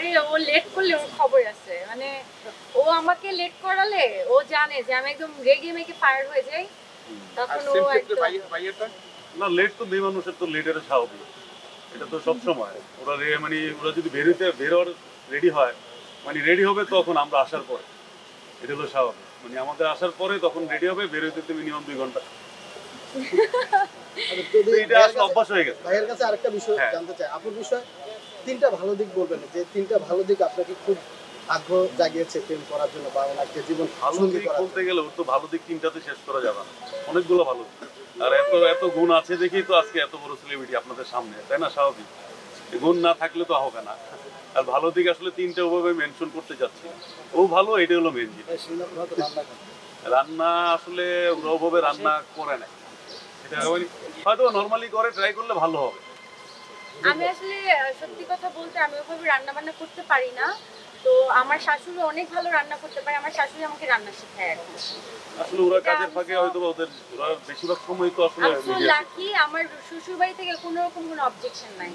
আরে ও লেট করলে ওর খবর আছে, মানে ও আমাকে লেট করালে ও জানে যে আমি একদম রেগে মেগে ফায়ার হয়ে যাই, তখন ও একদম না লেট তো মেয়ে মানুষের তো লেটের স্বাভাবিক, এটা তো সব সময় ওরা মানে ওরা যদি বেরোর রেডি হয়, মানে রেডি হবে তখন আমরা আসার পরে, এটা হলো স্বাভাবিক। মানে আমাদের আসার পরে তখন রেডি হবে, বেরোতে মিনিমাম 2 ঘন্টা। এটা আসলে অভ্যাস হয়ে গেছে। ভাইয়ের কাছে আরেকটা বিষয় জানতে চাই, আপুর বিষয় তিনটা ভালো দিক বলবেন, যে তিনটা ভালো দিক আপনাকে খুব আগ্রহ জাগিয়েছে প্রেম করার জন্য বা ওনাকে জীবন ভালো সঙ্গী দিক করার বলতে গেলে ওর তো ভালো দিক তিনটাতে শেষ করা যাবে না, অনেকগুলো ভালো দিক। আর এত এত গুণ আছে দেখেই তো আজকে এত বড় সেলিব্রিটি আপনাদের সামনে, তাই না? স্বাভাবিক, গুণ না থাকলে তো হবে না। আর ভালো দিক আসলে তিনটা ওভাবে মেনশন করতে যাচ্ছি, ও ভালো, এটা হলো মেন জিনিস। রান্না আসলে ওরা ওভাবে রান্না করে না, এটা হয়তো নর্মালি করে, ট্রাই করলে ভালো হবে। আমি আসলে সত্যি কথা বলতে আমি ওইভাবে রান্না বান্না করতে পারি না, তো আমার শাশুড়ি অনেক ভালো রান্না করতে পারে, আমার শাশুড়ি আমাকে রান্না শেখায় এখন। আসলে ওরা কাজের ফাঁকে হয়তো ওরা বেশিরভাগ সময় তো আসলে লাকি আমার শ্বশুর বাড়ি থেকে কোনো রকম কোনো অবজেকশন নাই।